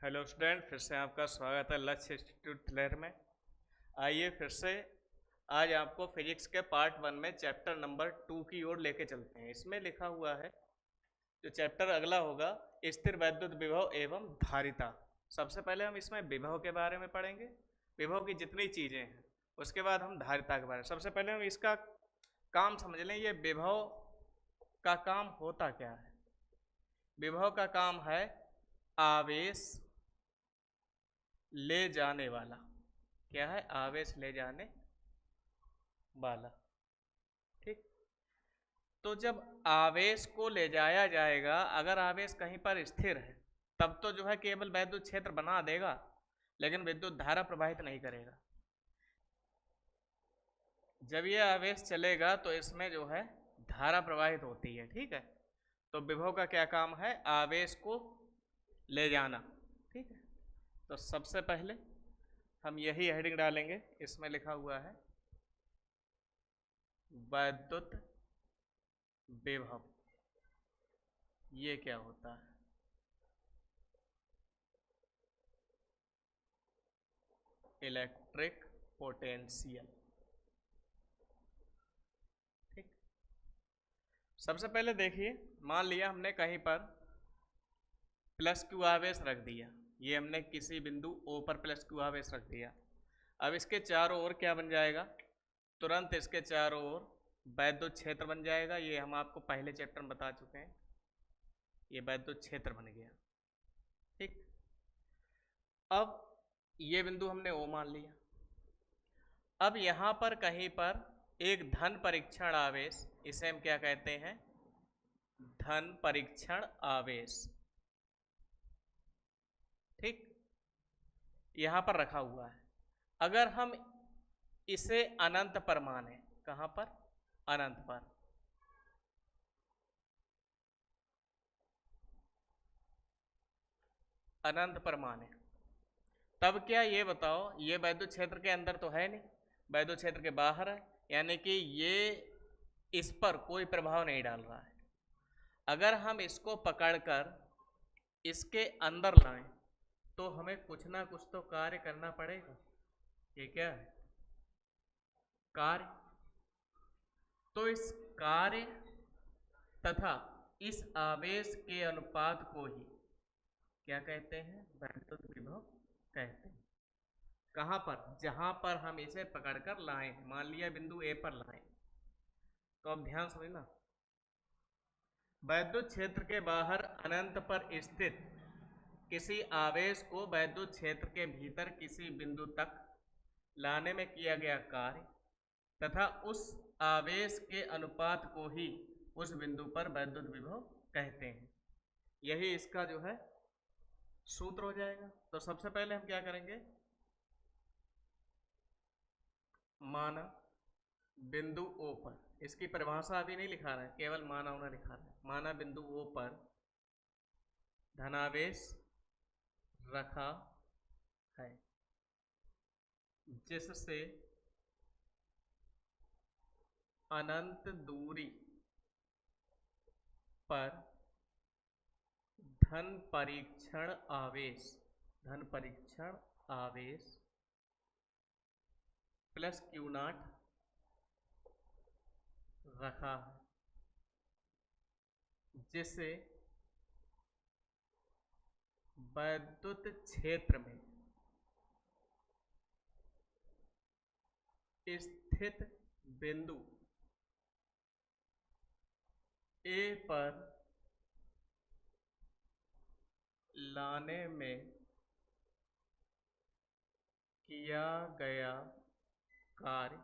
Hello student, फिर से आपका स्वागत है लक्ष्य इंस्टीट्यूट लहर में। आइए फिर से आज आपको फिजिक्स के पार्ट 1 में चैप्टर नंबर 2 की ओर लेके चलते हैं। इसमें लिखा हुआ है जो चैप्टर अगला होगा स्थिर वैद्युत विभव एवं धारिता। सबसे पहले हम इसमें विभव के बारे में पढ़ेंगे, विभव की जितनी चीज़ें हैं। उसके बाद हम धारिता के बारे में। सबसे पहले हम इसका काम समझ लें, ये विभव का काम होता क्या है। विभव का काम है आवेश ले जाने वाला। क्या है? आवेश ले जाने वाला। ठीक। तो जब आवेश को ले जाया जाएगा, अगर आवेश कहीं पर स्थिर है तब तो जो है केवल वैद्युत क्षेत्र बना देगा, लेकिन विद्युत धारा प्रवाहित नहीं करेगा। जब ये आवेश चलेगा तो इसमें जो है धारा प्रवाहित होती है। ठीक है। तो विभव का क्या काम है? आवेश को ले जाना। ठीक है। तो सबसे पहले हम यही हेडिंग डालेंगे। इसमें लिखा हुआ है वैद्युत विभव। ये क्या होता है? Electric potential. ठीक। सबसे पहले देखिए, मान लिया हमने कहीं पर प्लस क्यू आवेश रख दिया। ये हमने किसी बिंदु ओ पर प्लस क्यू आवेश रख दिया। अब इसके चारों ओर क्या बन जाएगा? तुरंत इसके चारों ओर वैद्युत क्षेत्र बन जाएगा। ये हम आपको पहले चैप्टर में बता चुके हैं। ये वैद्युत क्षेत्र बन गया। ठीक। अब ये बिंदु हमने ओ मान लिया। अब यहां पर कहीं पर एक धन परीक्षण आवेश, इसे हम क्या कहते हैं? धन परीक्षण आवेश। ठीक। यहां पर रखा हुआ है। अगर हम इसे अनंत पर माने, कहां पर? अनंत पर। अनंत पर माने तब क्या, ये बताओ, ये वैद्युत क्षेत्र के अंदर तो है नहीं, वैद्युत क्षेत्र के बाहर है, यानी कि ये इस पर कोई प्रभाव नहीं डाल रहा है। अगर हम इसको पकड़कर इसके अंदर लाएं तो हमें कुछ ना कुछ तो कार्य करना पड़ेगा। ये क्या है? कार्य। तो इस कार्य तथा इस आवेश के अनुपात को ही क्या कहते हैं? वैद्युत विभव कहते हैं। कहां पर? जहां पर हम इसे पकड़कर लाए, मान लिया बिंदु ए पर लाए। तो अब ध्यान समझना, वैद्युत क्षेत्र के बाहर अनंत पर स्थित किसी आवेश को वैद्युत क्षेत्र के भीतर किसी बिंदु तक लाने में किया गया कार्य तथा उस आवेश के अनुपात को ही उस बिंदु पर वैद्युत विभव कहते हैं। यही इसका जो है सूत्र हो जाएगा। तो सबसे पहले हम क्या करेंगे? माना बिंदु ओ पर, इसकी परिभाषा अभी नहीं लिखा रहा है, केवल माना होना लिखा रहा है। माना बिंदु ओ पर धनावेश रखा है जिससे अनंत दूरी पर धन परीक्षण आवेश, धन परीक्षण आवेश प्लस क्यू नॉट रखा है, जिसे वैद्युत क्षेत्र में स्थित बिंदु ए पर लाने में किया गया कार्य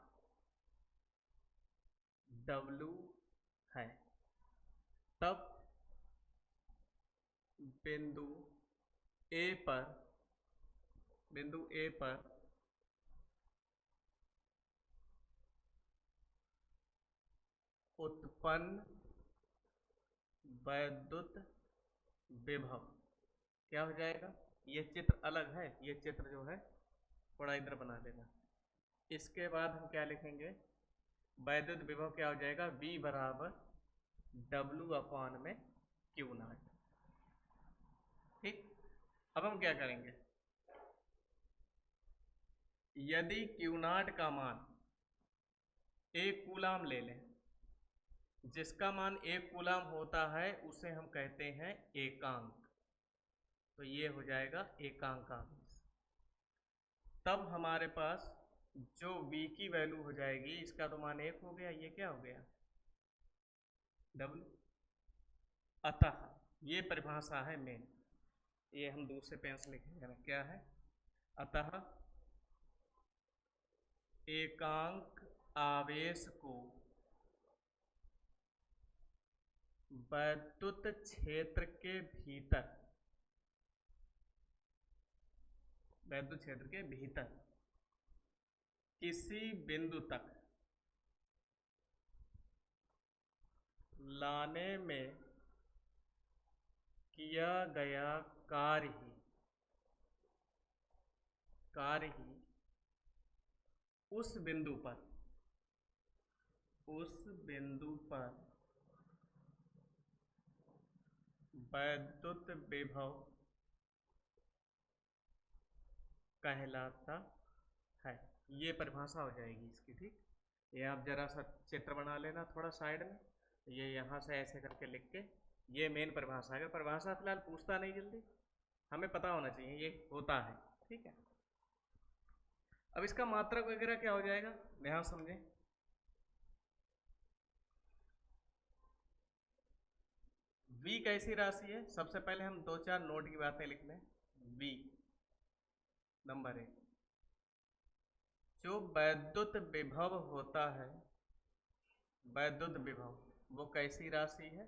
W है। तब बिंदु ए पर, बिंदु ए पर उत्पन्न वैद्युत विभव क्या हो जाएगा? ये चित्र अलग है, ये चित्र जो है थोड़ा इधर बना देना। इसके बाद हम क्या लिखेंगे? वैद्युत विभव क्या हो जाएगा? V बराबर W अपॉन में क्यू नॉट। ठीक। अब हम क्या करेंगे, यदि क्यू नॉट का मान एक कूलाम ले लें, जिसका मान एक कूलाम होता है उसे हम कहते हैं एकांक, तो ये हो जाएगा एकांक आवेश। तब हमारे पास जो v की वैल्यू हो जाएगी, इसका तो मान एक हो गया, ये क्या हो गया W। अतः ये परिभाषा है मेन, ये हम दूसरे पेन से लिखेंगे ना, क्या है, अतः एकांक आवेश को वैद्युत क्षेत्र के भीतर, वैद्युत क्षेत्र के भीतर किसी बिंदु तक लाने में किया गया कार्य ही उस बिंदु पर वैद्युत विभव कहलाता है। ये परिभाषा हो जाएगी इसकी, ठीक। ये आप जरा सा चित्र बना लेना थोड़ा साइड में, ये यहाँ से ऐसे करके लिख के, ये मेन परिभाषा है। परिभाषा फिलहाल पूछता नहीं जल्दी, हमें पता होना चाहिए ये होता है, ठीक है। अब इसका मात्रक वगैरह क्या हो जाएगा, ध्यान समझें। v कैसी राशि है, सबसे पहले हम दो चार नोट की बातें लिख लें। v नंबर 1, जो वैद्युत विभव होता है, वैद्युत विभव वो कैसी राशि है,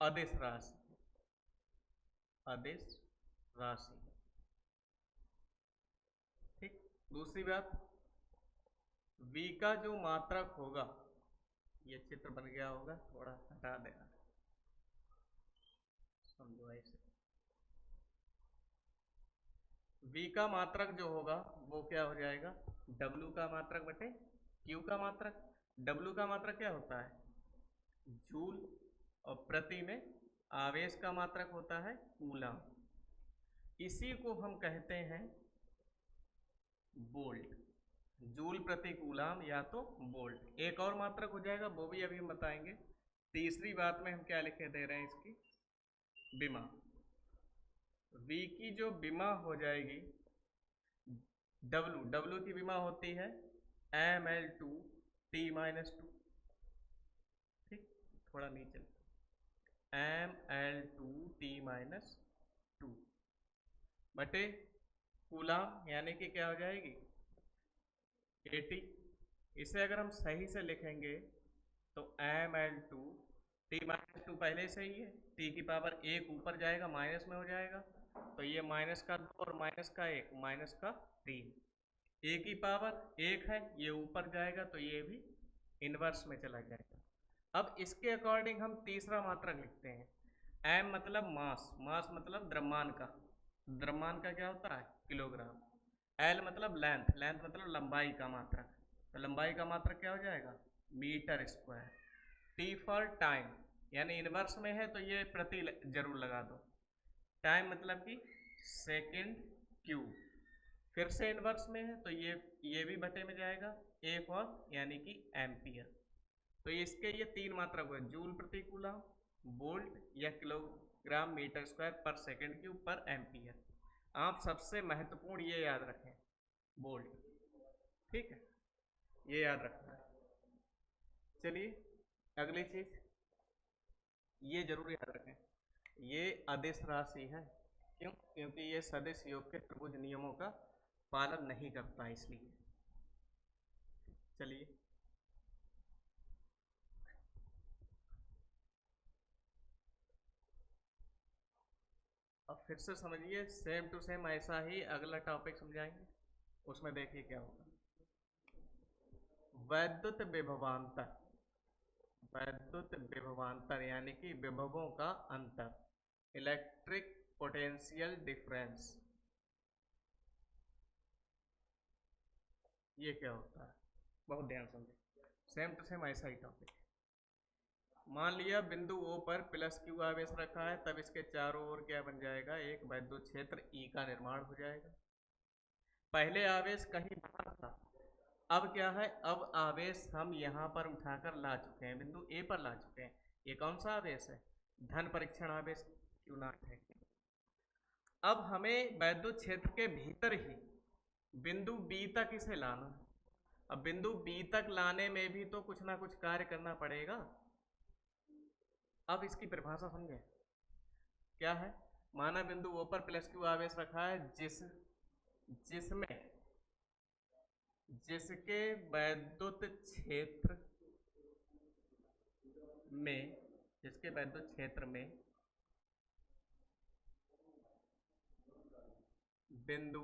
अदिश राशि, अदिश राशि, ठीक। दूसरी बात, v का जो मात्रक होगा, ये चित्र बन गया होगा, थोड़ा हटा देना, समझो ऐसे। v का मात्रक जो होगा वो क्या हो जाएगा, w का मात्रक बटे q का मात्रक। w का मात्रक क्या होता है, जूल, और प्रति में आवेश का मात्रक होता है कूलम। इसी को हम कहते हैं वोल्ट, जूल प्रति कूलम या तो वोल्ट। एक और मात्रक हो जाएगा, वो भी अभी हम बताएंगे। तीसरी बात में हम क्या लिखे दे रहे हैं, इसकी विमा। v की जो विमा हो जाएगी, w की विमा होती है ml2 t-2, ठीक। थोड़ा नीचे ml2 t-2 बटे कूलम, यानी कि क्या हो जाएगी 80। इसे अगर हम सही से लिखेंगे तो ml2 t-2 पहले से ही है, t की पावर 1 ऊपर जाएगा, माइनस में हो जाएगा, तो ये माइनस का 2 और माइनस का 1, माइनस का 3। a की पावर 1 है, ये ऊपर जाएगा तो ये भी इनवर्स में चला जाएगा। अब इसके अकॉर्डिंग हम तीसरा मात्रक लिखते हैं, m मतलब मास, मास मतलब द्रव्यमान का, द्रव्यमान का क्या होता है किलोग्राम। l मतलब लेंथ, लेंथ मतलब लंबाई का मात्रक, तो लंबाई का मात्रक क्या हो जाएगा metre square. t for time, यानी इनवर्स में है तो ये प्रति जरूर लगा दो, टाइम मतलब कि सेकंड क्यूब, फिर से इनवर्स में है तो ये भी बटे में जाएगा, a फॉर यानी कि एम्पियर। तो इसके ये तीन मात्रक हुए, जूल प्रति कूलम, वोल्ट या किलोग्राम मीटर स्क्वायर पर सेकंड क्यूब पर एम्पियर। आप सबसे महत्वपूर्ण ये याद रखें, वोल्ट, ठीक है, ये याद रखना है। चलिए अगली चीज ये जरूर याद रखें, ये अदिश राशि है, क्यों, क्योंकि ये सदिश योग के त्रिभुज नियमों का पालन नहीं करता, इसलिए। चलिए अब फिर से समझिए, सेम टू सेम ऐसा ही अगला टॉपिक समझाएंगे, उसमें देखिए क्या होगा। वैद्युत विभवांतर, वैद्युत विभवांतर यानी कि विभवों का अंतर, इलेक्ट्रिक पोटेंशियल डिफरेंस, ये क्या होता है, बहुत ध्यान समझे, सेम टू सेम ऐसा ही टॉपिक। मान लिया बिंदु O पर प्लस Q आवेश रखा है, तब इसके चारों ओर क्या बन जाएगा, एक वैद्युत क्षेत्र E का निर्माण हो जाएगा। पहले आवेश कहीं बाहर था, अब क्या है, अब आवेश हम यहाँ पर उठाकर ला चुके हैं, बिंदु A पर ला चुके हैं। ये कौन सा आवेश है, धन परीक्षण आवेश Q0 है। अब हमें वैद्युत क्षेत्र के भीतर ही बिंदु B तक इसे लाना है। अब बिंदु B तक लाने में भी तो कुछ ना कुछ कार्य करना पड़ेगा। अब इसकी परिभाषा समझे, क्या है, माना बिंदु O पर प्लस Q आवेश रखा है, जिसके वैद्युत क्षेत्र में बिंदु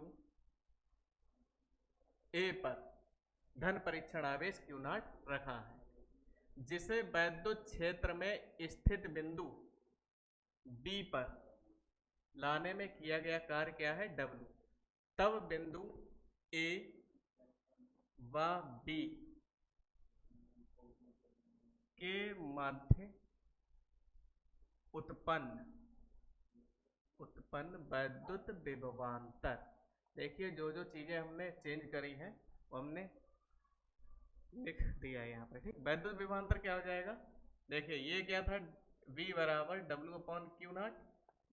A पर धन परीक्षण आवेश Q0 रखा है, जिसे वैद्युत क्षेत्र में स्थित बिंदु B पर लाने में किया गया कार्य क्या है, W। तब बिंदु A व B के मध्य उत्पन्न वैद्युत विभवांतर। देखिए जो जो चीजें हमने चेंज करी हैं वो हमने लिख दिया है यहाँ पर, ठीक। वैद्युत विभवांतर क्या हो जाएगा, देखिए ये क्या था, V बराबर W/Q0,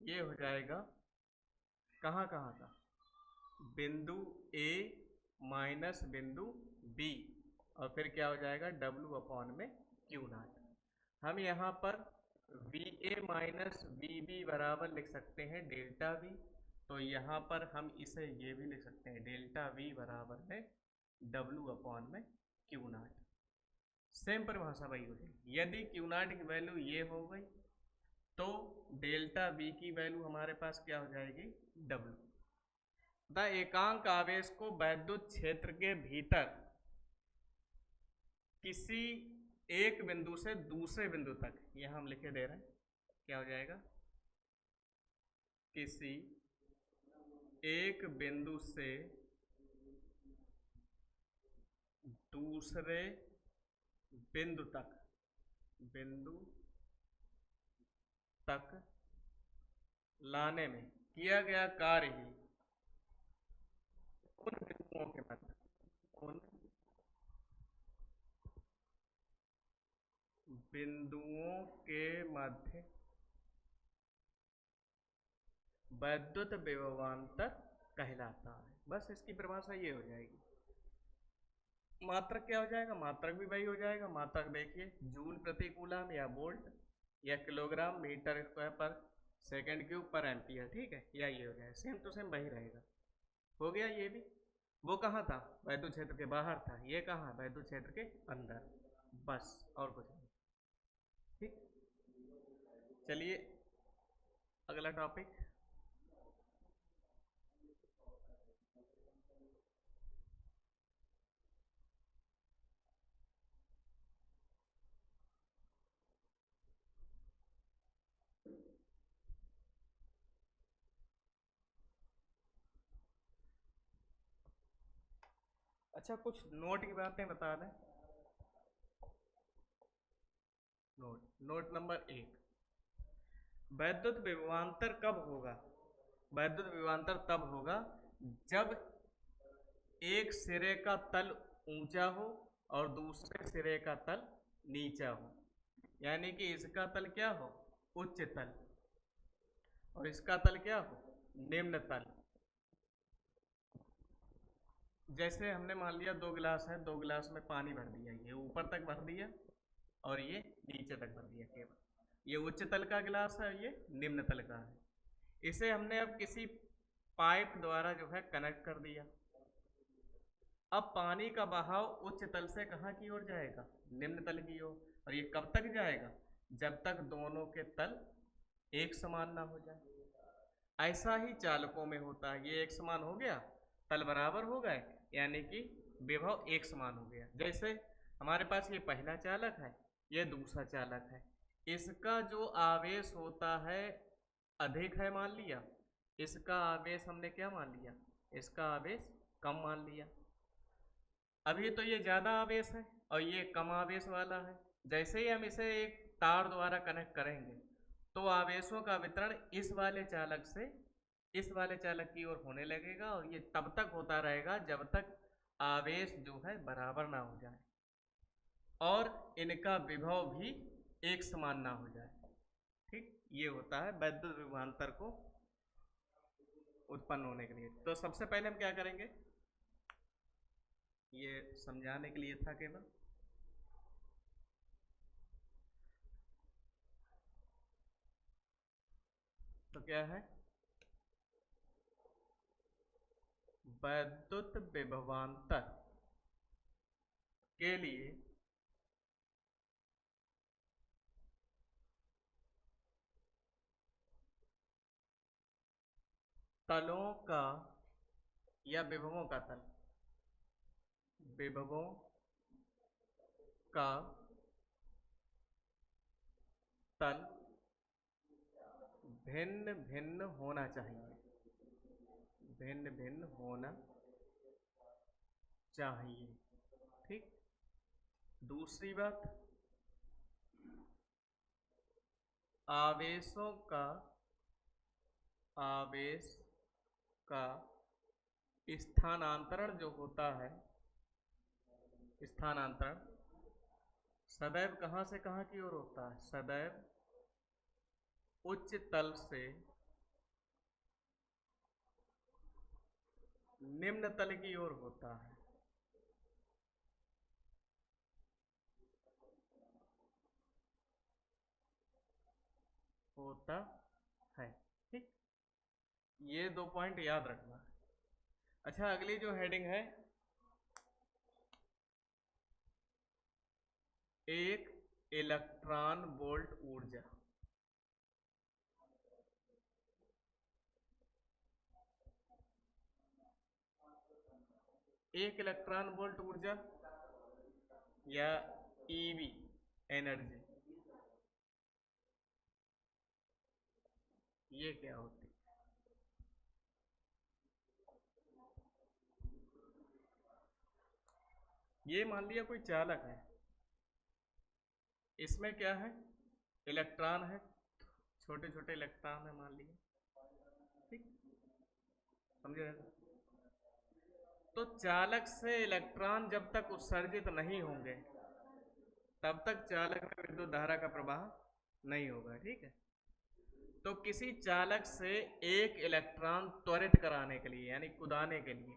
ये हो जाएगा कहाँ कहाँ का, बिंदु A माइनस बिंदु B, और फिर क्या हो जाएगा W/Q0। हम यहाँ पर VA माइनस VB बराबर लिख सकते हैं डेल्टा V, तो यहाँ पर हम इसे ये भी लिख सकते हैं डेल्टा V बराबर है W/Q0। सेम परिभाषा वही हो जाएगी। यदि Q0 की वैल्यू ये हो गई तो डेल्टा V की वैल्यू हमारे पास क्या हो जाएगी, W। द एकांक आवेश को वैद्युत क्षेत्र के भीतर किसी एक बिंदु से दूसरे बिंदु तक, यह हम लिखे दे रहे हैं, क्या हो जाएगा, किसी एक बिंदु से दूसरे बिंदु तक लाने में किया गया कार्य ही उन बिंदुओं के मध्य वैद्युत विभवांतर कहलाता है। बस इसकी परिभाषा ये हो जाएगी। मात्रक क्या हो जाएगा, मात्रक भी वही हो जाएगा। मात्रक देखिए जूल प्रति कूलम या वोल्ट या किलोग्राम मीटर स्क्वायर पर सेकंड क्यूब पर एम्पियर, ठीक है, या ये हो जाएगा, सेम टू सेम वही रहेगा। हो गया ये भी। वो कहाँ था, वैद्युत क्षेत्र के बाहर था, ये कहाँ, वैद्युत क्षेत्र के अंदर। बस और कुछ नहीं, ठीक। चलिए अगला टॉपिक, अच्छा कुछ नोट की बातें बता दें। नोट नंबर 1, वैद्युत विभवांतर कब होगा, वैद्युत विभवांतर तब होगा जब एक सिरे का तल ऊंचा हो और दूसरे सिरे का तल नीचा हो, यानी कि इसका तल क्या हो, उच्च तल, और इसका तल क्या हो, निम्न तल। जैसे हमने मान लिया 2 गिलास है, 2 गिलास में पानी भर दिया, ये ऊपर तक भर दिया और ये नीचे तक भर दिया, केवल ये उच्च तल का गिलास है, ये निम्न तल का है। इसे हमने अब किसी पाइप द्वारा जो है कनेक्ट कर दिया। अब पानी का बहाव उच्च तल से कहाँ की ओर जाएगा, निम्न तल की ओर, और ये कब तक जाएगा, जब तक दोनों के तल एक समान ना हो जाए। ऐसा ही चालकों में होता है, ये एक समान हो गया, तल बराबर हो गए, यानी कि विभव एक समान हो गया। जैसे हमारे पास ये पहला चालक है, ये दूसरा चालक है, इसका जो आवेश होता है अधिक है मान लिया, इसका आवेश हमने क्या मान लिया, इसका आवेश कम मान लिया। अभी तो ये ज़्यादा आवेश है और ये कम आवेश वाला है। जैसे ही हम इसे एक तार द्वारा कनेक्ट करेंगे तो आवेशों का वितरण इस वाले चालक से इस वाले चालक की ओर होने लगेगा, और ये तब तक होता रहेगा जब तक आवेश जो है बराबर ना हो जाए और इनका विभव भी एक समान ना हो जाए। ठीक, ये होता है वैद्युत विभवांतर को उत्पन्न होने के लिए। तो सबसे पहले हम क्या करेंगे, ये समझाने के लिए था केवल। तो क्या है, वैद्युत विभवांतर के लिए तलों का या विभवों का तल, विभवों का तल भिन्न भिन्न होना चाहिए, भिन्न भिन्न होना चाहिए। ठीक, दूसरी बात, आवेशों का आवेश का स्थानांतरण जो होता है, स्थानांतरण सदैव कहाँ से कहाँ की ओर होता है, सदैव उच्च तल से निम्न तल की ओर होता है। होता है। ठीक, ये 2 पॉइंट याद रखना। अच्छा, अगली जो हेडिंग है, एक इलेक्ट्रॉन वोल्ट ऊर्जा। एक इलेक्ट्रॉन वोल्ट ऊर्जा या ईवी एनर्जी, ये क्या होती है? ये मान लिया कोई चालक है, इसमें क्या है, इलेक्ट्रॉन है, छोटे छोटे इलेक्ट्रॉन है मान लिया। ठीक, समझे ना? तो चालक से इलेक्ट्रॉन जब तक उत्सर्जित नहीं होंगे तब तक चालक में विद्युत धारा का प्रवाह नहीं होगा। ठीक है, तो किसी चालक से एक इलेक्ट्रॉन त्वरित कराने के लिए यानी कुदाने के लिए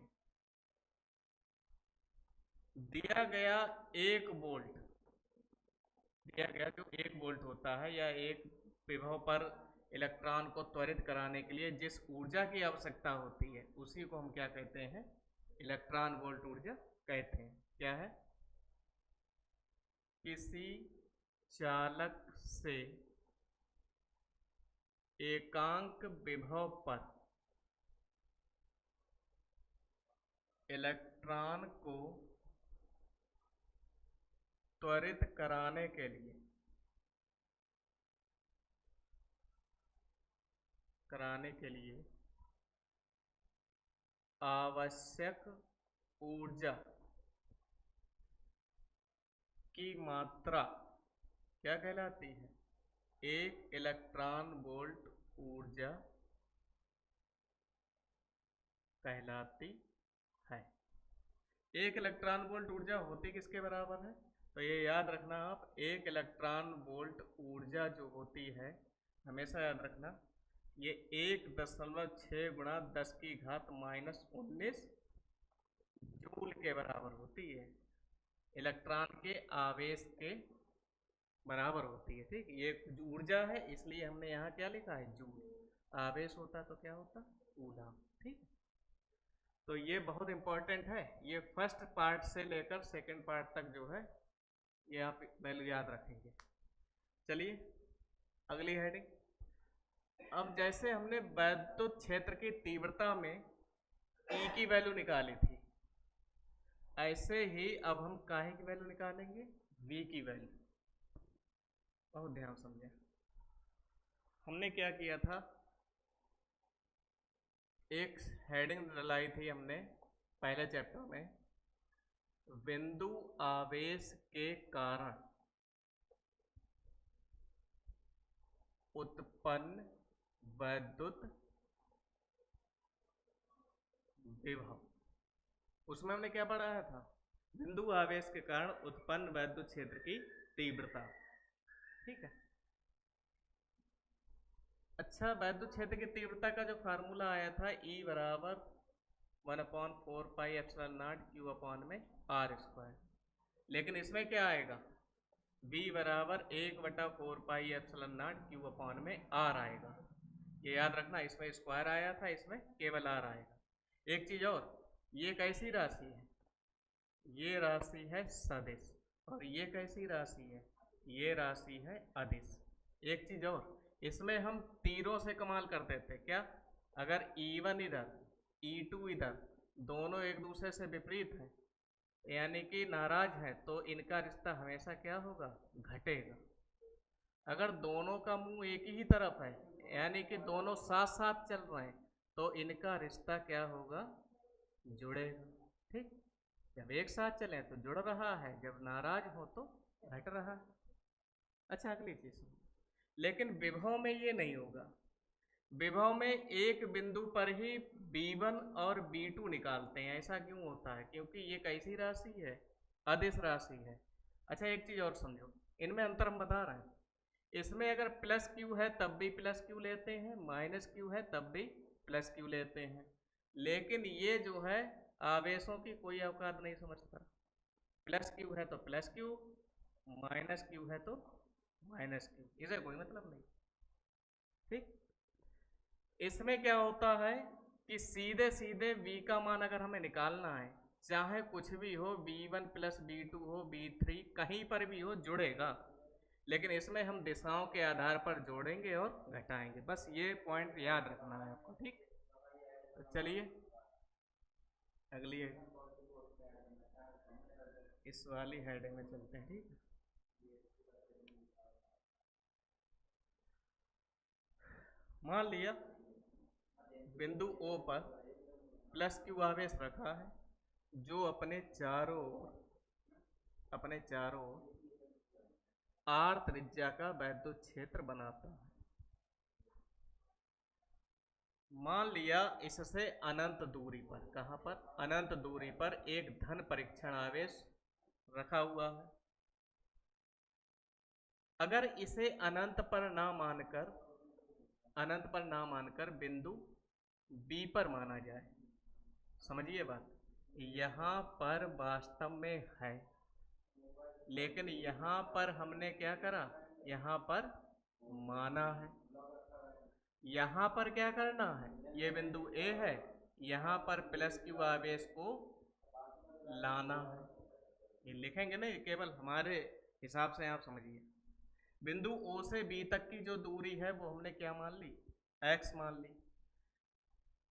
दिया गया 1 वोल्ट, दिया गया जो 1 वोल्ट होता है, या एक विभव पर इलेक्ट्रॉन को त्वरित कराने के लिए जिस ऊर्जा की आवश्यकता होती है उसी को हम क्या कहते हैं, इलेक्ट्रॉन वोल्ट ऊर्जा कहते हैं। क्या है, किसी चालक से एकांक विभव पर इलेक्ट्रॉन को त्वरित कराने के लिए आवश्यक ऊर्जा की मात्रा क्या कहलाती है, एक इलेक्ट्रॉन वोल्ट ऊर्जा कहलाती है। एक इलेक्ट्रॉन वोल्ट ऊर्जा होती किसके बराबर है, तो ये याद रखना आप, एक इलेक्ट्रॉन वोल्ट ऊर्जा जो होती है, हमेशा याद रखना, ये 1.6 गुणा 10 की घात -19 जूल के बराबर होती है, इलेक्ट्रॉन के आवेश के बराबर होती है। ठीक, ये ऊर्जा है इसलिए हमने यहाँ क्या लिखा है, जूल। आवेश होता तो क्या होता, कूलम। ठीक, तो ये बहुत इंपॉर्टेंट है, ये फर्स्ट पार्ट से लेकर सेकंड पार्ट तक जो है ये आप वैल्यू याद रखेंगे। चलिए अगली हेडिंग, अब जैसे हमने वैद्युत क्षेत्र की तीव्रता में ई की वैल्यू निकाली थी, ऐसे ही अब हम काहे की वैल्यू निकालेंगे, वी की वैल्यू। बहुत ध्यान समझें, हमने क्या किया था, एक हेडिंग डलाई थी हमने पहले चैप्टर में, बिंदु आवेश के कारण उत्पन्न वैद्युत विभव, उसमें हमने क्या पढ़ाया था? बिंदु आवेश के कारण उत्पन्न वैद्युत क्षेत्र की तीव्रता। ठीक है। अच्छा, वैद्युत क्षेत्र की तीव्रता का जो फार्मूला आया था E बराबर 1/4 pi epsilon not Q upon में R², लेकिन इसमें क्या आएगा? V बराबर 1/4 pi epsilon not Q upon में R आएगा। ये याद रखना, इसमें स्क्वायर आया था, इसमें केवल R आएगा। एक चीज और, ये कैसी राशि है? ये राशि है सदिश, और ये कैसी राशि है? ये राशि है अदिश। एक चीज और, इसमें हम तीरों से कमाल करते थे। क्या? अगर E1 इधर, E2 इधर, दोनों एक दूसरे से विपरीत हैं, यानी कि नाराज है, तो इनका रिश्ता हमेशा क्या होगा? घटेगा। अगर दोनों का मुंह एक ही तरफ है, यानी कि दोनों साथ साथ चल रहे हैं, तो इनका रिश्ता क्या होगा? जुड़ेगा। ठीक, जब एक साथ चले तो जुड़ रहा है, जब नाराज हो तो घट रहा है। अच्छा, अगली चीज, लेकिन विभव में ये नहीं होगा। विभव में एक बिंदु पर ही B1 और B2 निकालते हैं। ऐसा क्यों होता है? क्योंकि ये कैसी राशि है? अदिश राशि है। अच्छा, एक चीज और समझो, इनमें अंतर हम बता रहे हैं। इसमें अगर प्लस क्यू है तब भी प्लस क्यू लेते हैं, माइनस क्यू है तब भी प्लस क्यू लेते हैं, लेकिन ये जो है आवेशों की कोई औकात नहीं समझता। प्लस क्यू है तो प्लस क्यू, माइनस क्यू है तो माइनस क्यू, इसे कोई मतलब नहीं। ठीक, इसमें क्या होता है कि सीधे सीधे V का मान अगर हमें निकालना है, चाहे कुछ भी हो, B1 प्लस B2 हो, B3, कहीं पर भी हो, जुड़ेगा। लेकिन इसमें हम दिशाओं के आधार पर जोड़ेंगे और घटाएंगे। बस ये पॉइंट याद रखना है आपको। ठीक, तो चलिए अगली इस वाली हेड में चलते हैं। ठीक, मान लिया बिंदु O पर प्लस क्यू आवेश रखा है, जो अपने चारों R त्रिज्या का वैद्युत क्षेत्र बनाता है। मान लिया इससे अनंत दूरी पर, कहां पर? अनंत दूरी पर एक धन परीक्षण आवेश रखा हुआ है। अगर इसे अनंत पर ना मानकर बिंदु B पर माना जाए, समझिए बात, यहां पर वास्तव में है, लेकिन यहां पर हमने क्या करा? यहां पर माना है। यहां पर क्या करना है? ये बिंदु A है, यहां पर प्लस क्यू आवेश को लाना है। ये लिखेंगे नहीं, केवल हमारे हिसाब से आप समझिए। बिंदु O से B तक की जो दूरी है वो हमने क्या मान ली? x मान ली।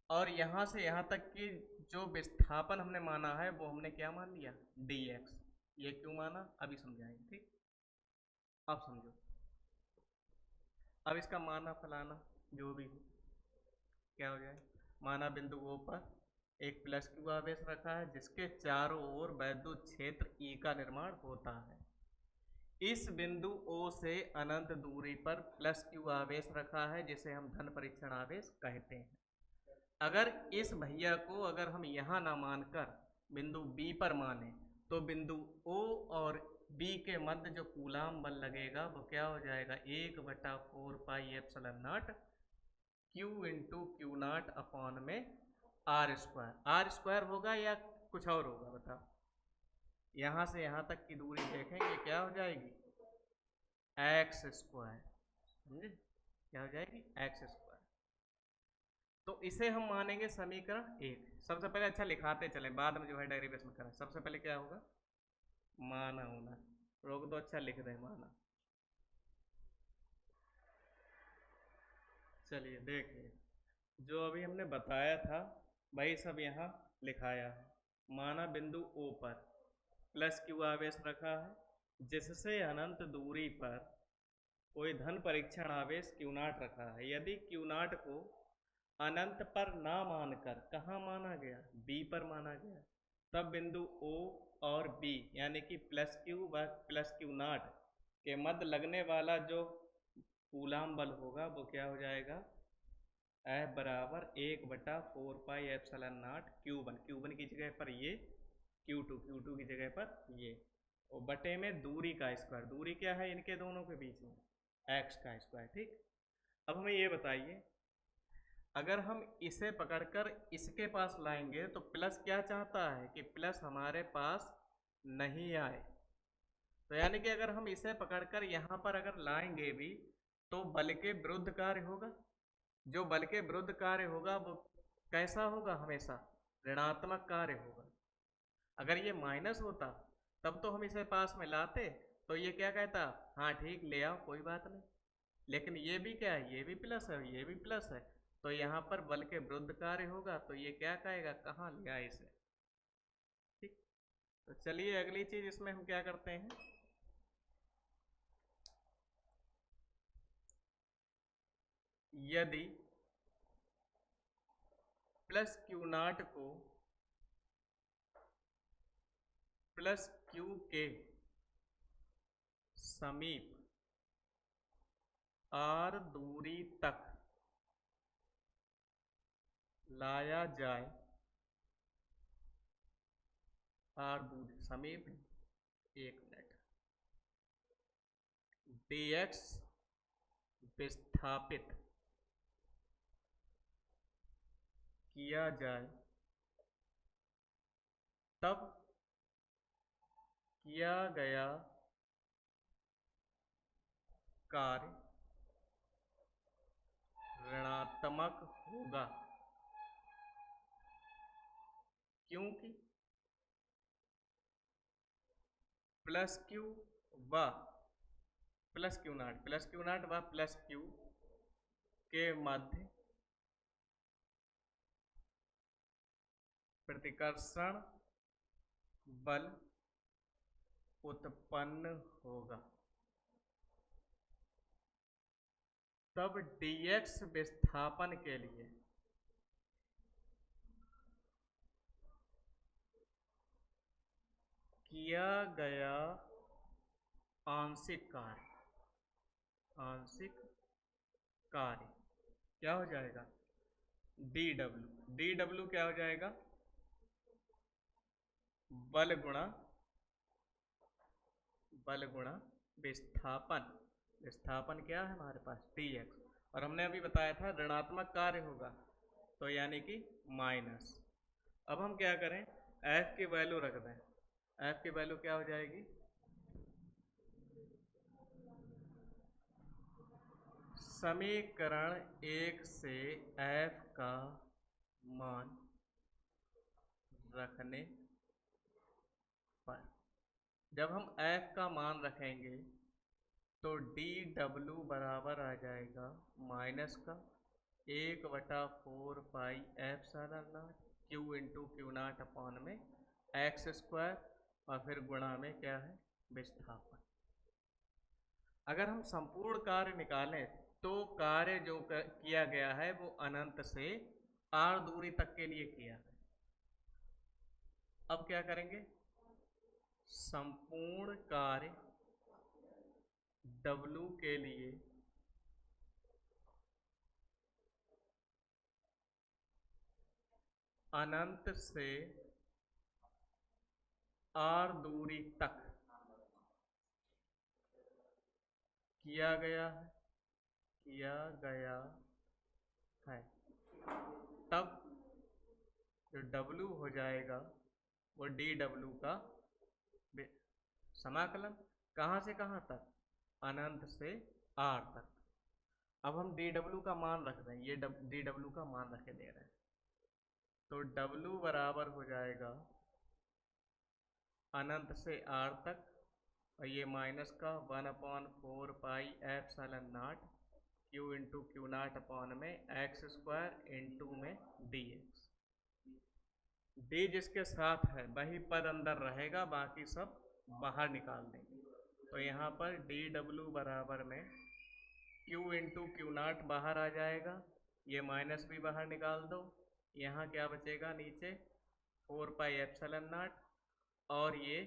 और यहां से यहां तक की जो विस्थापन हमने माना है वो हमने क्या मान लिया? dx। ये क्यों माना? अभी समझाएंगे। ठीक, अब समझो। अब इसका माना फलाना जो भी हो, क्या हो जाए? माना बिंदु O पर एक प्लस क्यू आवेश रखा है, जिसके चारों ओर वैद्युत क्षेत्र E का निर्माण होता है। इस बिंदु O से अनंत दूरी पर प्लस क्यू आवेश रखा है, जिसे हम धन परीक्षण आवेश कहते हैं। अगर इस भैया को अगर हम यहाँ ना मानकर बिंदु B पर माने, तो बिंदु O और B के मध्य जो कूलाम बल लगेगा वो क्या हो जाएगा? 1/4 pi epsilon not Q into Q not upon में R² होगा या कुछ और होगा? बताओ। यहां से यहां तक की दूरी देखेंगे, क्या हो जाएगी? x²। समझे? क्या हो जाएगी? x²। तो इसे हम मानेंगे समीकरण 1। सबसे पहले अच्छा लिखाते चले, बाद में जो है डेरिवेशन करें। सबसे पहले क्या होगा? माना होना। रोक दो, अच्छा लिख दें माना। चलिए देखिए, जो अभी हमने बताया था वही सब यहाँ लिखाया है। माना बिंदु O पर प्लस क्यू आवेश रखा है, जिससे अनंत दूरी पर कोई धन परीक्षण आवेश Q नॉट रखा है। यदि Q नॉट को अनंत पर ना मानकर कहाँ माना गया? B पर माना गया, तब बिंदु O और B यानी कि प्लस क्यू व प्लस Q नॉट के मध्य लगने वाला जो कूलाम बल होगा वो क्या हो जाएगा, F बराबर 1/4 pi epsilon not Q1, Q1 की जगह पर ये, Q2 की जगह पर ये, और बटे में दूरी का स्क्वायर, दूरी क्या है इनके दोनों के बीच में, x का स्क्वायर। ठीक, अब हमें ये बताइए, अगर हम इसे पकड़कर इसके पास लाएंगे तो प्लस क्या चाहता है कि प्लस हमारे पास नहीं आए, तो यानी कि अगर हम इसे पकड़कर यहाँ पर अगर लाएंगे भी तो बल के विरुद्ध कार्य होगा। जो बल के विरुद्ध कार्य होगा वो कैसा होगा, हमेशा ऋणात्मक कार्य होगा। अगर ये माइनस होता तब तो हम इसे पास में लाते तो ये क्या कहता, हाँ ठीक ले आओ कोई बात नहीं, लेकिन ये भी क्या है, ये भी प्लस है, ये भी प्लस है, तो यहाँ पर बल के विरुद्ध कार्य होगा तो ये क्या कहेगा, कहाँ ले आए इसे। ठीक, तो चलिए अगली चीज इसमें हम क्या करते हैं, यदि प्लस क्यू नॉट को प्लस क्यू के समीप आर दूरी तक लाया जाए, आर दूरी समीप, एक मिनट, dx विस्थापित किया जाए, तब किया गया कार्य ऋणात्मक होगा, क्योंकि प्लस क्यू व प्लस क्यू नॉट व प्लस क्यू के मध्य प्रतिकर्षण बल उत्पन्न होगा, तब dx विस्थापन के लिए किया गया आंशिक कार्य क्या हो जाएगा, dw क्या हो जाएगा, बल गुणा विस्थापन क्या है हमारे पास, dx, और हमने अभी बताया था ऋणात्मक कार्य होगा तो यानी कि माइनस। अब हम क्या करें, f की वैल्यू रख दें, f की वैल्यू क्या हो जाएगी, समीकरण 1 से f का मान रखने पर, जब हम f का मान रखेंगे तो dw बराबर आ जाएगा माइनस का 1/4 pi epsilon not Q into Q not upon में एक्स स्क्वायर, और फिर गुणा में क्या है, विस्थापन। अगर हम संपूर्ण कार्य निकालें तो कार्य जो किया गया है वो अनंत से r दूरी तक के लिए किया है। अब क्या करेंगे, संपूर्ण कार्य W के लिए अनंत से r दूरी तक किया गया है, तब जो W हो जाएगा वो dw का समाकलन, कहाँ से कहाँ तक, अनंत से r तक। अब हम dw का मान रख दें, ये dw का मान रखे दे रहे हैं, तो W बराबर हो जाएगा अनंत से r तक, और ये माइनस का 1/4 pi epsilon not Q into Q not upon में एक्स स्क्वायर इंटू में dx, d जिसके साथ है वही पद अंदर रहेगा, बाकी सब बाहर निकाल देंगे। तो यहाँ पर dw बराबर में Q इंटू क्यू नॉट बाहर आ जाएगा, ये माइनस भी बाहर निकाल दो, यहाँ क्या बचेगा नीचे 4 पाई एप्सिलॉन नॉट, और ये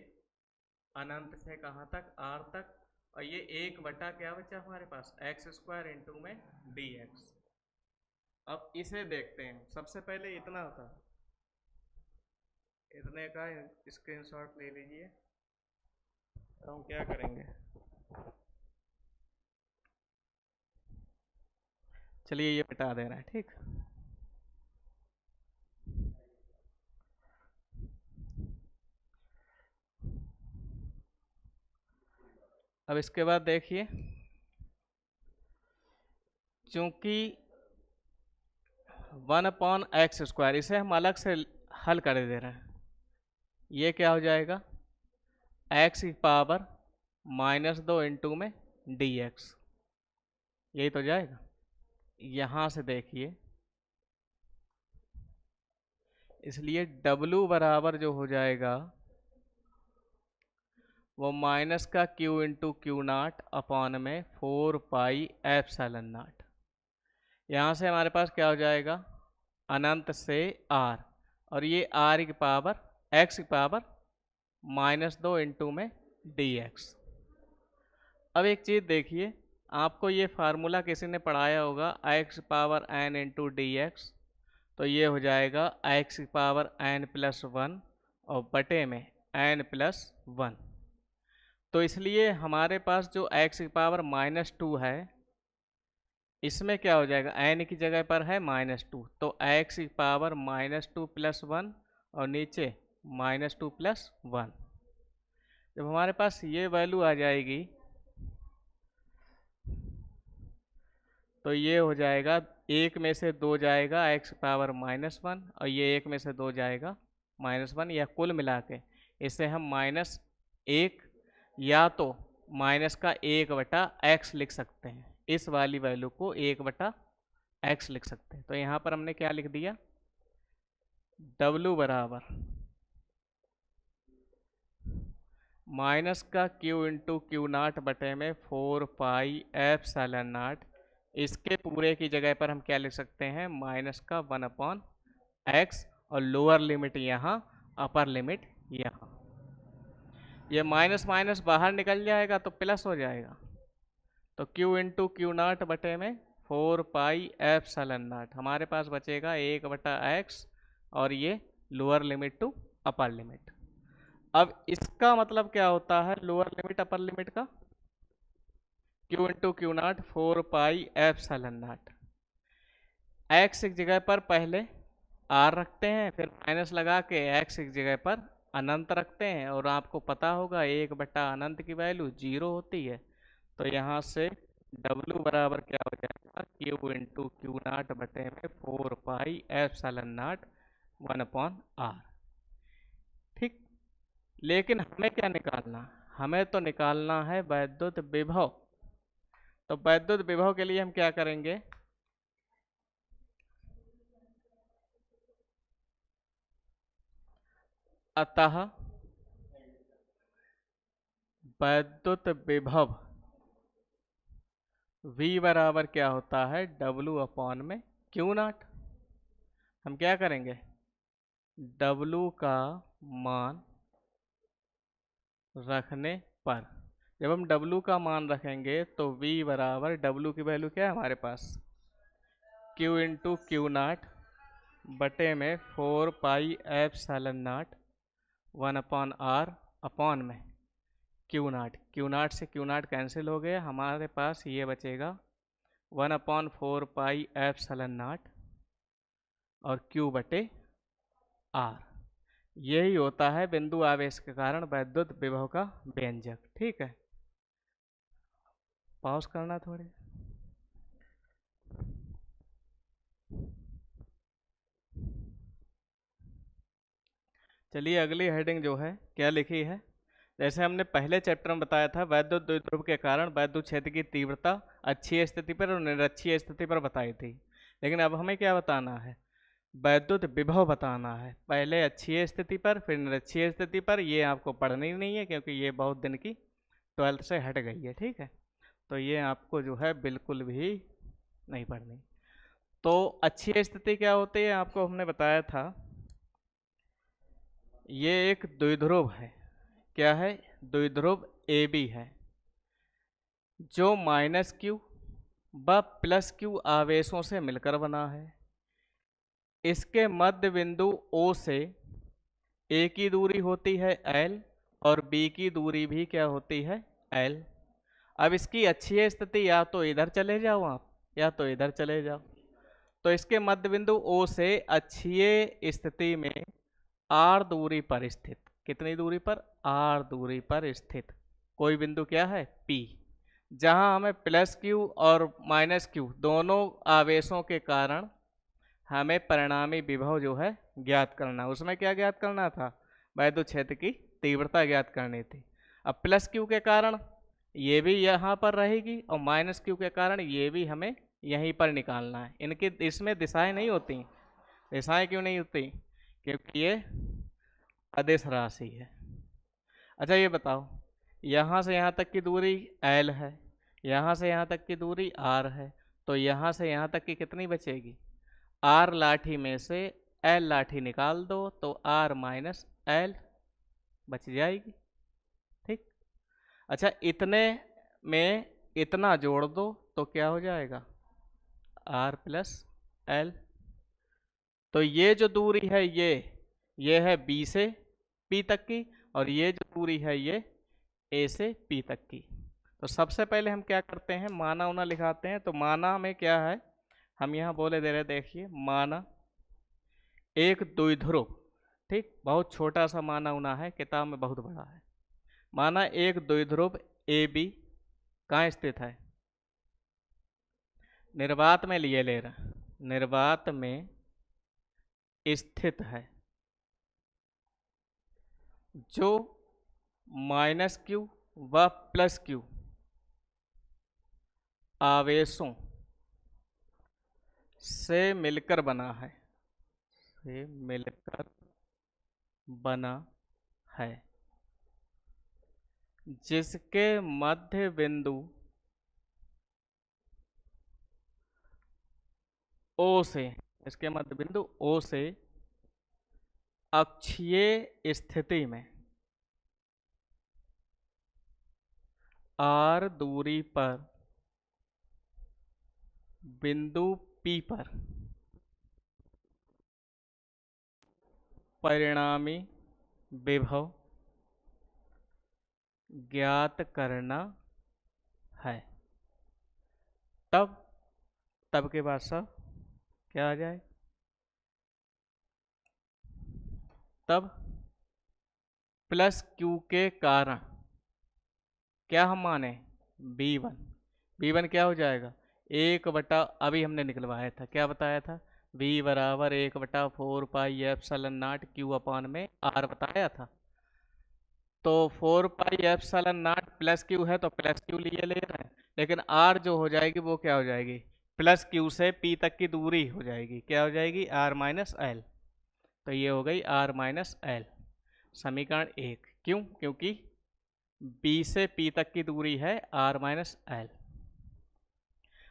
अनंत से कहाँ तक, r तक, और ये 1 बटा क्या बचा हमारे पास, एक्स स्क्वायर इंटू में डी एक्स। अब इसे देखते हैं, सबसे पहले इतना था, इतने का स्क्रीनशॉट ले लीजिए। तो हम क्या करेंगे, चलिए ये मिटा दे रहा है, ठीक। अब इसके बाद देखिए, चूंकि 1/x², इसे हम अलग से हल कर दे रहे हैं, ये क्या हो जाएगा, x की पावर -2 इंटू में dx, यही तो जाएगा। यहाँ से देखिए, इसलिए w बराबर जो हो जाएगा वो माइनस का q into Q naught upon में 4πε0। यहाँ से हमारे पास क्या हो जाएगा, अनंत से r, और ये r की पावर x की पावर -2 इंटू में dx। अब एक चीज़ देखिए, आपको ये फार्मूला किसी ने पढ़ाया होगा, x power n into D x, तो ये हो जाएगा x पावर n+1 और बटे में n+1। तो इसलिए हमारे पास जो x की पावर -2 है, इसमें क्या हो जाएगा, n की जगह पर है -2, तो x की पावर -2 + 1 और नीचे -2 + 1। जब हमारे पास ये वैल्यू आ जाएगी तो ये हो जाएगा, एक में से 2 जाएगा x पावर -1 और ये एक में से 2 जाएगा -1, या कुल मिला के इसे हम -1 या तो -1/x लिख सकते हैं, इस वाली वैल्यू को 1/x लिख सकते हैं। तो यहाँ पर हमने क्या लिख दिया, w बराबर माइनस का q इंटू क्यू नाट बटे में 4πε0, इसके पूरे की जगह पर हम क्या लिख सकते हैं, माइनस का 1/x, और लोअर लिमिट यहाँ, अपर लिमिट यहाँ। ये माइनस माइनस बाहर निकल जाएगा तो प्लस हो जाएगा, तो q इंटू क्यू नाट बटे में 4πε0, हमारे पास बचेगा 1/x, और ये lower limit to upper limit. अब इसका मतलब क्या होता है, लोअर लिमिट अपर लिमिट का, q into Q naught 4πε0, x की जगह पर पहले r रखते हैं, फिर माइनस लगा के x की जगह पर अनंत रखते हैं, और आपको पता होगा 1/अनंत की वैल्यू 0 होती है। तो यहाँ से w बराबर क्या हो जाएगा, q इंटू क्यू नाट बटे में 4πε0 1/r। ठीक, लेकिन हमें क्या निकालना, हमें तो निकालना है वैद्युत विभव। तो वैद्युत विभव के लिए हम क्या करेंगे, अतः वैद्युत विभव V बराबर क्या होता है, W अपॉन में क्यू नाट। हम क्या करेंगे, W का मान रखने पर, जब हम W का मान रखेंगे तो V बराबर, W की वैल्यू क्या है हमारे पास, Q इंटू क्यू नाट बटे में 4πε0 1/r अपॉन में क्यू नाट। क्यू नाट से क्यू नाट कैंसिल हो गया, हमारे पास ये बचेगा 1/4πε0 और Q बटे R। यही होता है बिंदु आवेश के कारण वैद्युत विभव का व्यंजक। ठीक है, पॉज करना थोड़ी। चलिए अगली हेडिंग जो है क्या लिखी है, जैसे हमने पहले चैप्टर में बताया था, वैद्युत द्विध्रुव के कारण वैद्युत क्षेत्र की तीव्रता अक्षीय स्थिति पर और निरक्षीय स्थिति पर बताई थी। लेकिन अब हमें क्या बताना है, वैद्युत विभव बताना है, पहले अक्षीय स्थिति पर फिर निरक्षीय स्थिति पर। ये आपको पढ़नी नहीं है क्योंकि ये बहुत दिन की 12th से हट गई है। ठीक है, तो ये आपको जो है बिल्कुल भी नहीं पढ़नी। तो अक्षीय स्थिति क्या होती है, आपको हमने बताया था, ये एक द्विध्रुव है। क्या है, द्विध्रुव AB है। जो माइनस क्यू व प्लस क्यू आवेशों से मिलकर बना है, इसके मध्य बिंदु O से A की दूरी होती है L और B की दूरी भी क्या होती है L। अब इसकी अक्षीय स्थिति या तो इधर चले जाओ आप या तो इधर चले जाओ। तो इसके मध्य बिंदु O से अक्षीय स्थिति में R दूरी पर स्थित, कितनी दूरी पर? R दूरी पर स्थित कोई बिंदु क्या है? P, जहां हमें प्लस क्यू और माइनस क्यू दोनों आवेशों के कारण हमें परिणामी विभव जो है ज्ञात करना। उसमें क्या ज्ञात करना था? वैद्युत क्षेत्र की तीव्रता ज्ञात करनी थी। अब प्लस क्यू के कारण ये भी यहाँ पर रहेगी और माइनस क्यू के कारण ये भी हमें यहीं पर निकालना है। इनकी इसमें दिशाएं नहीं होती। दिशाएं क्यों नहीं होती? क्योंकि ये अदिश राशि है। अच्छा ये बताओ, यहाँ से यहाँ तक की दूरी L है, यहाँ से यहाँ तक की दूरी R है, तो यहाँ से यहाँ तक की कितनी बचेगी? R लाठी में से L लाठी निकाल दो तो R माइनस L बच जाएगी। ठीक। अच्छा इतने में इतना जोड़ दो तो क्या हो जाएगा? R plus L। तो ये जो दूरी है ये है B से P तक की और ये जो दूरी है ये A से P तक की। तो सबसे पहले हम क्या करते हैं? माना उना लिखाते हैं। तो माना में क्या है? हम यहाँ बोले दे रहे, देखिए माना एक द्विध्रुव, ठीक, बहुत छोटा सा माना उना है, किताब में बहुत बड़ा है। माना एक द्विध्रुव AB कहाँ स्थित है? निर्वात में लिए ले रहे, निर्वात में स्थित है, जो माइनस क्यू व प्लस क्यू आवेशों से मिलकर बना है, से मिलकर बना है, जिसके मध्य बिंदु O से, इसके मध्य बिंदु O से अक्षीय स्थिति में R दूरी पर बिंदु P पर परिणामी विभव ज्ञात करना है। तब के बाद सब क्या आ जाए? तब प्लस क्यू के कारण क्या हम माने? B1 क्या हो जाएगा? 1 अभी हमने निकलवाया था, क्या बताया था? V बराबर 1/4πε0 Q अपान में R बताया था। तो 4πε0 प्लस क्यू है तो प्लस क्यू लिए ले रहे हैं, लेकिन R जो हो जाएगी वो क्या हो जाएगी? प्लस क्यू से P तक की दूरी हो जाएगी, क्या हो जाएगी? R minus L। तो ये हो गई R माइनस L, समीकरण 1। क्यों? क्योंकि B से P तक की दूरी है R माइनस L।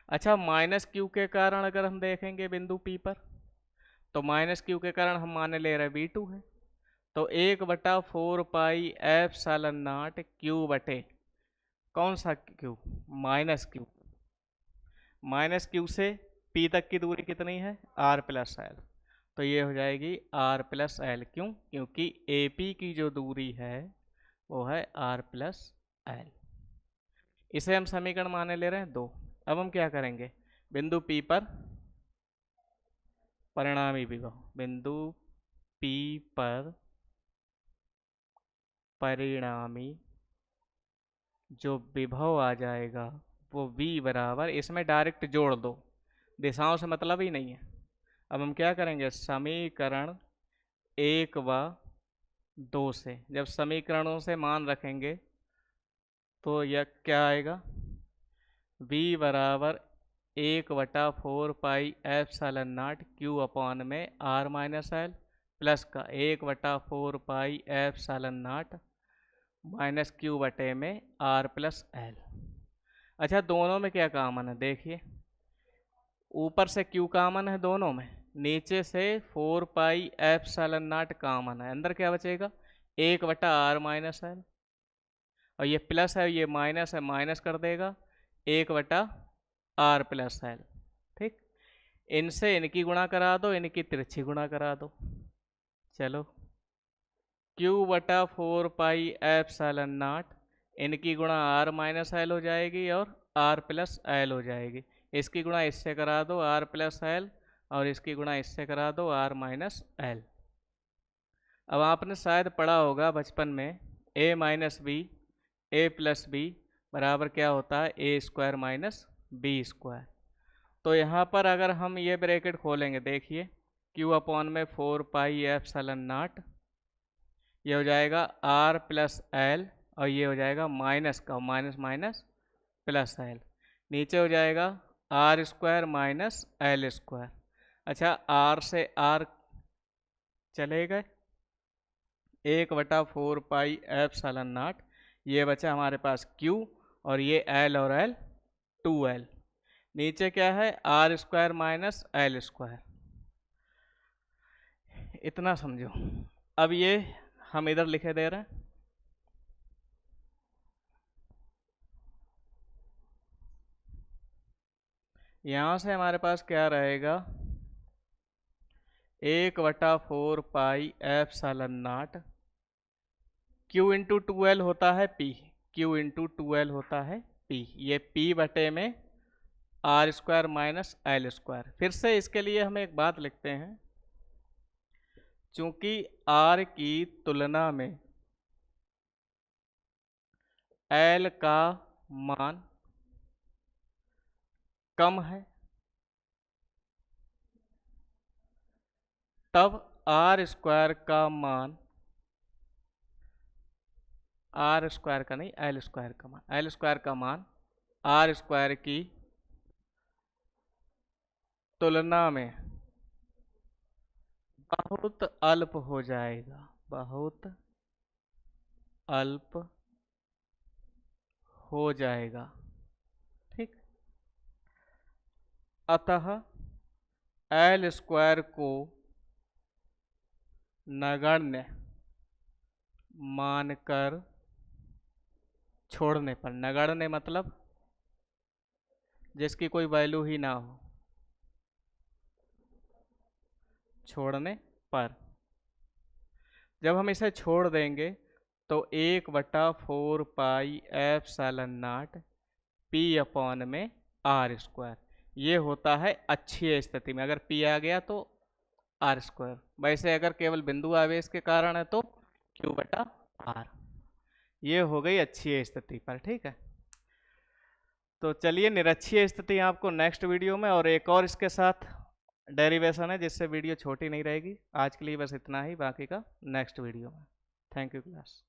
अच्छा माइनस क्यू के कारण अगर हम देखेंगे बिंदु P पर, तो माइनस क्यू के कारण हम माने ले रहे V2 है, तो 1/4πε0 क्यू बटे कौन सा Q? Minus Q. Minus Q से P तक की दूरी कितनी है? R plus L। तो ये हो जाएगी R प्लस L। क्यों? क्योंकि AP की जो दूरी है वो है R प्लस L। इसे हम समीकरण माने ले रहे हैं 2। अब हम क्या करेंगे? बिंदु P पर परिणामी विभव, बिंदु P पर परिणामी जो विभव आ जाएगा वो V बराबर, इसमें डायरेक्ट जोड़ दो, दिशाओं से मतलब ही नहीं है। अब हम क्या करेंगे? समीकरण 1 व 2 से जब समीकरणों से मान रखेंगे तो यह क्या आएगा? V बराबर 1/4πε0 Q अपान में R माइनस L प्लस का 1/4πε0 माइनस Q बटे में R प्लस L। अच्छा दोनों में क्या कॉमन है? देखिए ऊपर से Q कॉमन है दोनों में, नीचे से 4πε0 कॉमन है, अंदर क्या बचेगा? 1/R माइनस L, और ये प्लस है ये माइनस है, माइनस कर देगा, 1/r+l। ठीक, इनसे इनकी गुणा करा दो, इनकी तिरछी गुणा करा दो। चलो, q/4πε0, इनकी गुणा r-l हो जाएगी और r+l हो जाएगी। इसकी गुणा इससे करा दो r+l, और इसकी गुणा इससे करा दो r-l। अब आपने शायद पढ़ा होगा बचपन में a-b a+b बराबर क्या होता है, a² - b²। तो यहाँ पर अगर हम ये ब्रैकेट खोलेंगे, देखिए q/4πε0, ये हो जाएगा r+l, और ये हो जाएगा माइनस का माइनस माइनस प्लस l, नीचे हो जाएगा r² - l²। अच्छा, r से r चले गए, 1/4πε0, ये बचा हमारे पास q, और ये l और l 2l, नीचे क्या है r² - l²। इतना समझो। अब ये हम इधर लिखे दे रहे हैं, यहां से हमारे पास क्या रहेगा, 1/4πε0, q इंटू 2l होता है p, q इंटू 2l होता है p, ये p बटे में r² - l²। फिर से इसके लिए हम एक बात लिखते हैं, चूंकि r की तुलना में l का मान कम है, तब r² का मान, r² का नहीं l² का मान, l² का मान r² की तुलना में बहुत अल्प हो जाएगा, बहुत अल्प हो जाएगा। ठीक, अतः l² को नगण्य मानकर छोड़ने पर, नगण्य मतलब जिसकी कोई वैल्यू ही ना हो, छोड़ने पर जब हम इसे छोड़ देंगे तो 1/4πε0 p/r², ये होता है अच्छी स्थिति में। अगर p आ गया तो r², वैसे अगर केवल बिंदु आवेश के कारण है तो q/r। ये हो गई अच्छी स्थिति पर। ठीक है, तो चलिए, निरक्षीय स्थिति आपको नेक्स्ट वीडियो में, और एक और इसके साथ डेरिवेशन है जिससे वीडियो छोटी नहीं रहेगी। आज के लिए बस इतना ही, बाकी का नेक्स्ट वीडियो में। Thank you class.